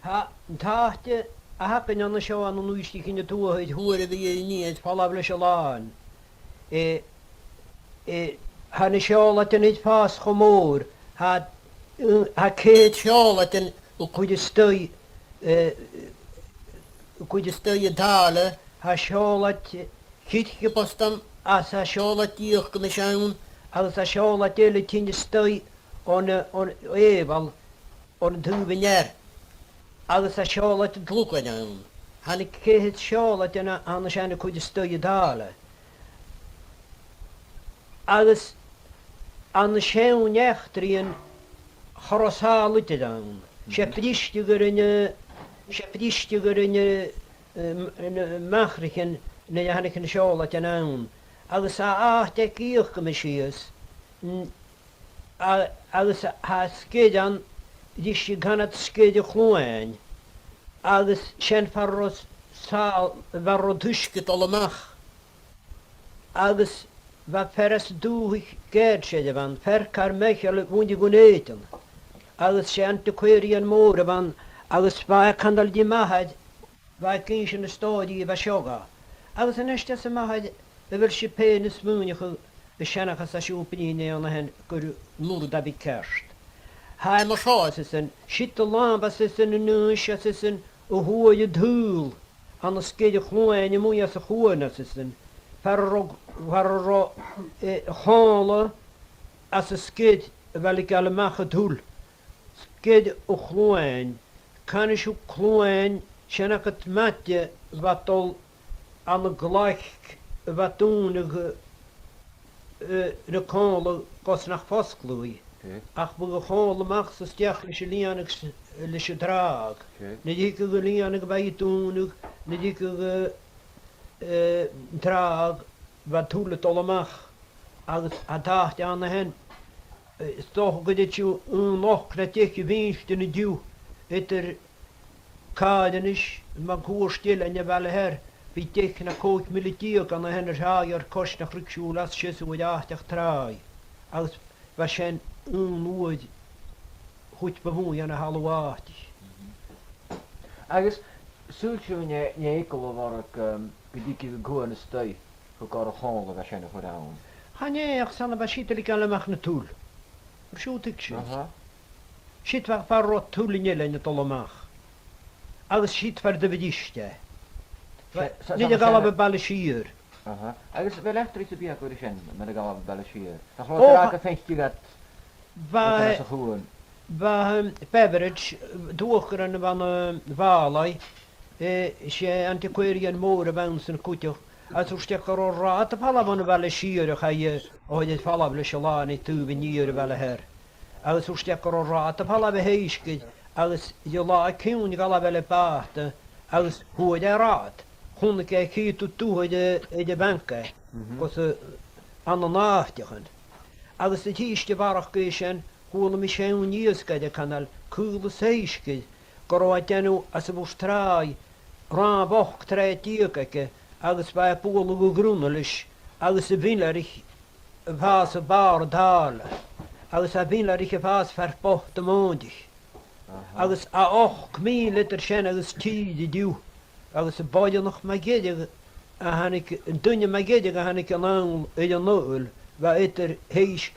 Ha tahte a hakken an seo an nuistig in de toeheid hoere wie niet fallable laan. Han seola in het pas gemoor ha keet seola in goede stui goede stui dale ha seola gietje postam as ha seola dier gemissioen als ha seola tele tien stui on eval on duvener. Agus a seola te dlúcain an. Hannig céhid seola dena anna sena chuide stoie dála. Agus anna seún echtaríon chorosála te an. Se prístigur in machrichin na hannig an seola den an. Agus a áte íoch go síos. Agus ha skédan dis je gan het skede chloen. Agus sen farros sal varro dusket allemaal. Agus va peres duig geertje van per kar mechel woende guneten. Agus sen te querian more van agus va kandal di mahad va kinchen de stadie va shoga. Agus en este se mahad wil je penis moenige beschenige sa opinion aan hen gur nur da bekerst. Hij maar zo is een shit de lamp is een neus is een hoe doel anders kun je gewoon en je moet je zo gewoon is een verro halen als een skid wel ik allemaal doel skid gewoon kan je ook gewoon zijn het matje wat al aan gelijk wat doen de kolen kost nog vastgloeien. Ach, we gaan allemaal zo sterk als je draag. Niet ik ga lianig bij je doen, niet ik ga draag, wat doe het allemaal. Als hij dacht aan de hen, is toch dat je nog kritiek winst in de duw. Het kaden is, maar goed stil en je wel her. Wie tekenen kook militair kan de hen er hager kost naar rikschule als je zo dachtig draai. Als we zijn nooit goed bewoon aan halwaardig. Agus sultje ne ekel waar ik gedikje gewone stui voor elkaar gaan we zijn voor aan. Ga nee, ik zal maar schieten ik allemaal naartoe. Verschoot ik je. Schiet waar paar rot toelen in het allemaal. Alles schiet voor de bediste. Niet de galbe ballechier. Agus wel echt iets op je kunnen met de galbe ballechier. Dan gaat er ook een feestje dat Waar beverage doorgerennen van Walai, je antiquarian moren van zijn koetje. Als we stekker al raad, de vallen van wel eens hier, ga je ooit vallen wel eens laan, niet toe benieuwen wel her. Als we stekker al raad, de vallen we heesken, als je laat kun je alle wel paarden, als hoe de raad. Gewoon kijk hier toe in de banken, wat ze aan de naachtigen. Als het eerste warrig geschen, hoe we zijn nieuwsgede de kanal, koele seiske, korotjanu als we straai, raanboch treed dierkeke, als bij poelige groenelisch, als de winlerig was bar dalen, als de winlerige was verpochte mondig, als a och kmien liter schen als tiede duw, als de boje nog magedig, en ik een dunne magedig, en ik een angel in de noel. Waar het hees,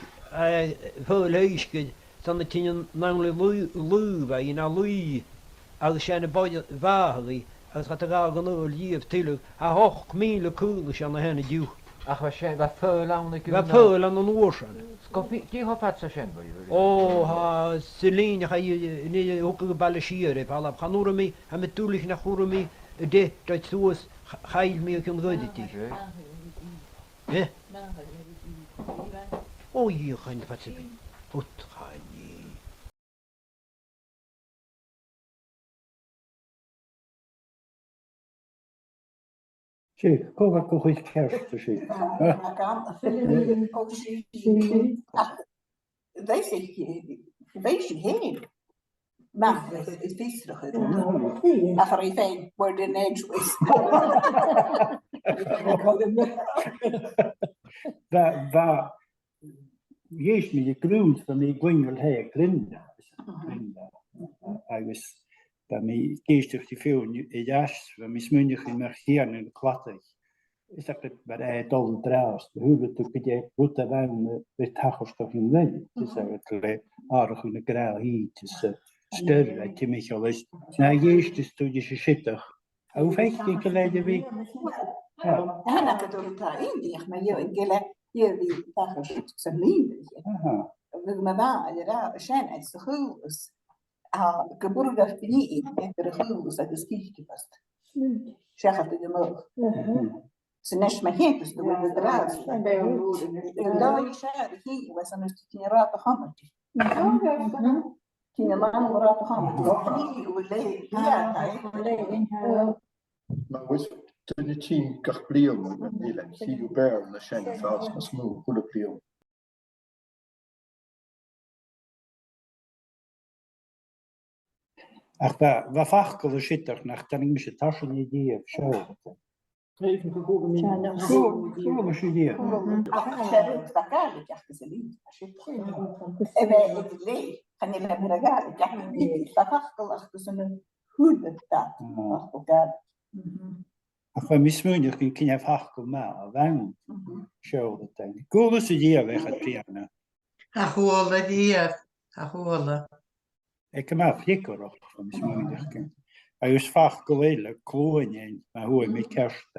veel heesje, dan het in namelijk lui, waar je naar lui, als je een beetje wagen, als het er al genoeg lief tillen, hij hoog kmiele koelers aan de henne duw. Ach, wat veel lang ik wat veel aan de oorzaak. Die had het zo zijn bij je. Oh, Celine, ga je niet ook gebalancieren, Palab, ga nu mee, en met toelig naar Gourmet, dit, dat zo is, ga je mee kunnen redden. Ja. Oh, hier gaan we wat ze doen. Goed gaan we. Zie, kom maar nog iets kerst te zien. Weet je heen? Maar het is viestig. Maar ik denk, word de neus is. Waar jees me je groen van die gwingel heen grinda. I was dat mij geestig die veel juist, we mismundig in mergieren in de klatten. Is dat het bij het al trouwens, de huwelijk dat je route wijn met tachels toch in leven. Het is eigenlijk aardig in de graal hier, het is sterk, dat je mij al is. Nou, eerst is toen je zittig. Hoe vaak je geleden wie? أنا كدول تعيني إحنا يلا يبي تاخذ سليم Aha, ما بعد لا عشان السخوس كبر ده فيني الرخوس السكيك بس شغلت الدماغ سنش ما هي بس دول الدراس لا يشار هي بس أنا استثمارات خامتي كنا ما مرات خامتي ولا هي Maar was toen het team kan blijven met Nederland, zie je bij een schijne vast als moe goede blijven. ach, wat vaker zittig, nach dan ik misschien taschen idee of zo. Zo was idee. شريت بكالك يحكي سليم إذا ليه خلينا نلعب رجالك يعني تفخر أختص من هود بتاعت أخوكاد Ach, we mismundig in kinja vaker maar, wijn. Zo dat denk ik. Cool is idee weg het piano. Ahola die, ahola. Ik kan maar flikker op van mismundig. Hij is vaak geleden, klooien, maar hoe hij met kerst.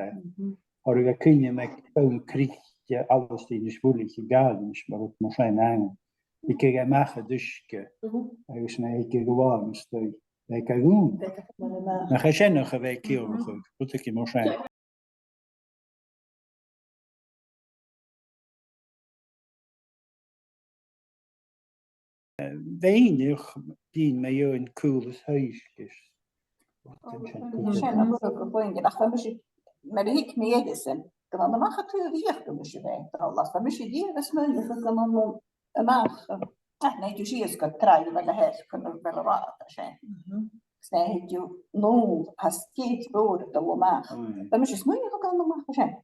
Har ik kun je met een kriegje alles die de spoeling gegaan is, maar het moet zijn aan. Ik kan maken dus hij is een keer gewoon steun. Ik kan doen. Maar hij zijn nog een week heel goed. Wat ik moet zijn. Weinig die met jou een cooles huis is. عشان أقولك بوينت أخذ مش مريك ميدسن كمان ما خطير يحكي مش بين الله فمش دي بس ما يفكر كمان ما احنا يجي يسكت تراي ولا هيك كنا بالرات عشان سنهيجو نو هسكيت بور تو ما فمش اسمه يفكر ما عشان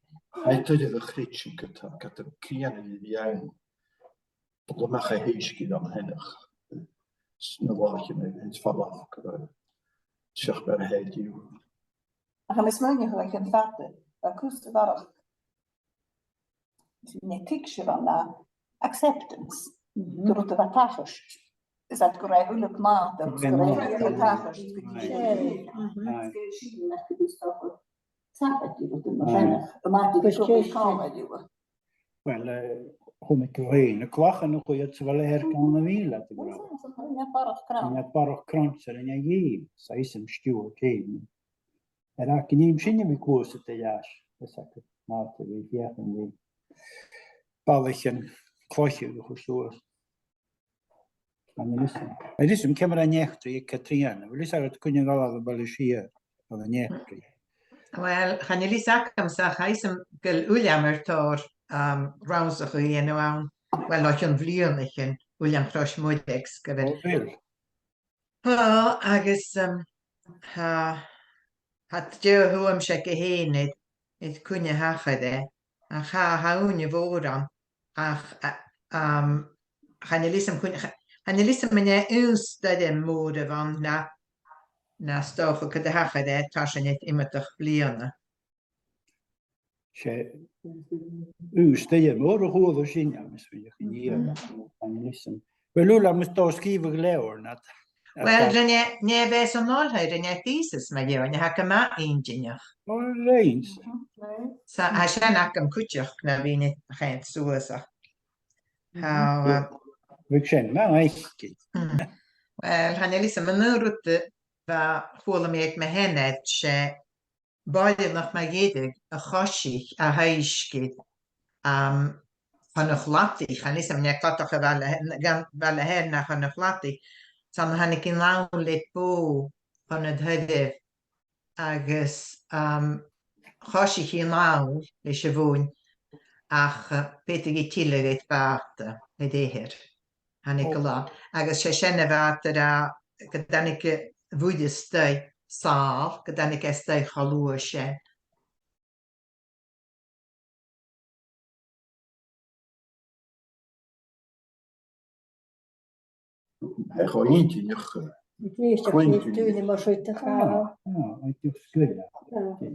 Hij had de gritje gehad, had een kleine jaren. Dat mag hij heesje dan hennig. Snel wat je met het vanaf. Zeg maar hij die. أخذ اسمه يفكر كان فاضي فكوست بارك نتيجة على acceptance تروت بتاخش إذا تقول يقول لك ما تقول بتاخش شيء ما تقول ثابت يقول ما تقول شو كامل Wel, kom ik heen. Ik wacht nog hoe je het wel herkennen wil. En het paar krantjes en je geeft. Zij is hem stuur geven. En dan kan je misschien niet meer koersen te jas. Dat is het. Maar te weten en die balletje, klosje nog zo. En je listen. Het is een camera niet je Katrina. We zeggen het kun je wel al baliseren. Al een niet. Wel, gaan jullie zaken zeggen, hij is een gel Uljammer door rounds en aan, wel nog een vliegen, Uljam Krosh Moedex geweest. Veel. Wel, agus had je hoe hem checken heen, het kun je hagen, en ga houden je woorden, ach, gaan jullie zijn meneer ons dat de mode van na stoken kan hagen, dat was je niet immer te vliegen. U steeds morgen horen zien, ja, misschien hier. En listen. We lullen met dat schrijven geleerd. Wel, je bent zo'n alheid en je thesis met jou en je hebt maar ingenieur. Oh, eens. So, als je naar een kutje, dan ben je geen zoezer. We kennen maar eigenlijk. Wel, gaan jullie zijn mijn route, waar voelen me ik me heen het, je beide nog maar jeder, een gastje, een huisje, van een glatte, gaan jullie zijn mijn klatter wel heen naar een glatte. Dan heb ik in lang let bo van het huid, agus gastje in lang, is je woon, ach, Peter Gitille het water, het heer. Han ik laat. Agus je känner water daar, dan ik woede stij saal, dan ik stij galoosje. Hij gaat eentje nog Ik weet dat Queen. je toen maar zo te gaan. Ah, ik doe het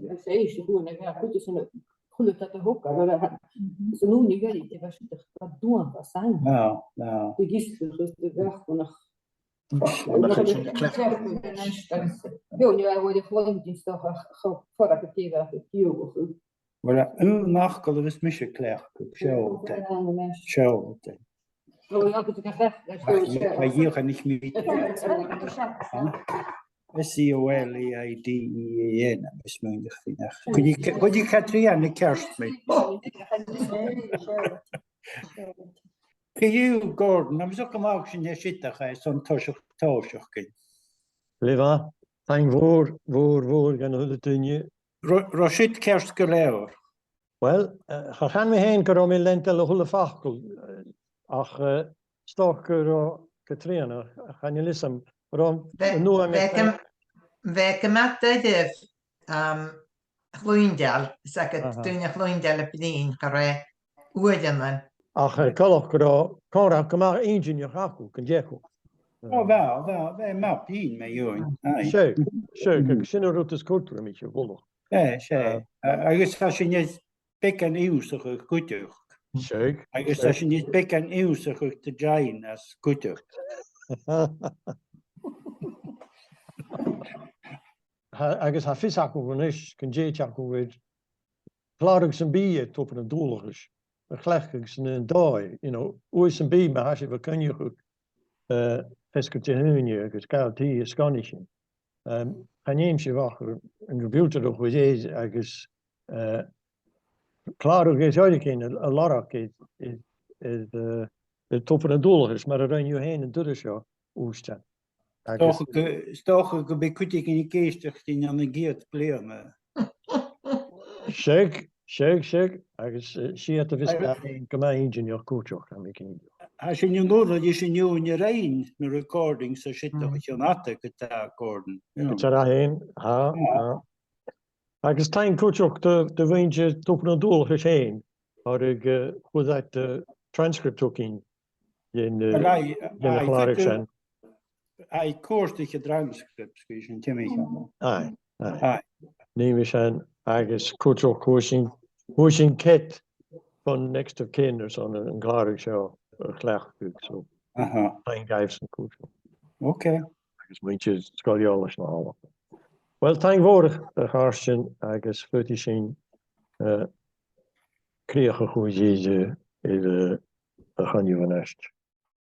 Dat is gewoon, ja, goed, is een geluk dat de hoek, maar ze nu niet weet, dat was het wat doen, wat zijn. Nou, nou. Die gisteren dus de dag van nog. Maar geen zin klaar. Ja, nu hebben we de volgende dinsdag voordat ik hier heb, Voilà, nachkel is misje klaar. Show. Show. Maar hier ga ik niet. SCOLEIDEN is myndig vinnig. Goed je Katrina de kerst mee. Gehuw Gordon, dan zoek hem ook in de shit ga zo'n toosig kind. Leva, thank voor gaan hullen tunje. Roshit kerst geleur. Wel, gaan we heen om in lente hulle fachkel. Ach, stokker Katrina, gaan je listen. Waarom? Welke met de Glundel, zeg het toen je Glundel op die gaan oordelen. Ach, kan ik maar eentje in je gaku, kan je ook. Oh, wel, map in met jou. Zeker, ik zie er het is goed voor mij, volg. Ja, zeker. Als je niet pik en eeuwig goed. Zeker. Als je niet pik en eeuwig te draaien als goed. Agus ha fisaku van is, kan je chaku weer. Klaar zijn bier top een doel is. Gelijk een dag, hoe is een bier, maar als je wat kan je goed. Escutje hunje, dus koud hier is kanischen. Ga neemt je wacht, een computer nog was ergens. Klaar ook is uit een larak is de top een doel is, maar dan ren je heen en doe dus ja, oesten. Toch een beetje in de keestig die aan de geert pleren. Zeker. Zie je te vissen, kan mij ingenieur koetjoch, dan ik niet. Als je nu nodig is in je rein, met recording, zo zit toch je natte getaakorden. Het is daarheen, ja. Als tijd koetjoch de windje top een doel heen, had ik goed uit de transcript ook in de klaar zijn. Hij koerst je transcript, dus je Timmy. Neem we zijn eigen koetjoch koersing ket van next of kin of zo'n klaar show. Klaar zo. Geen geeft een koetjoch. Oké. Dus moet je skal je alles naar halen. Wel, tegenwoordig gaarsten eigen vertien krijgen hoe je gaan je van est.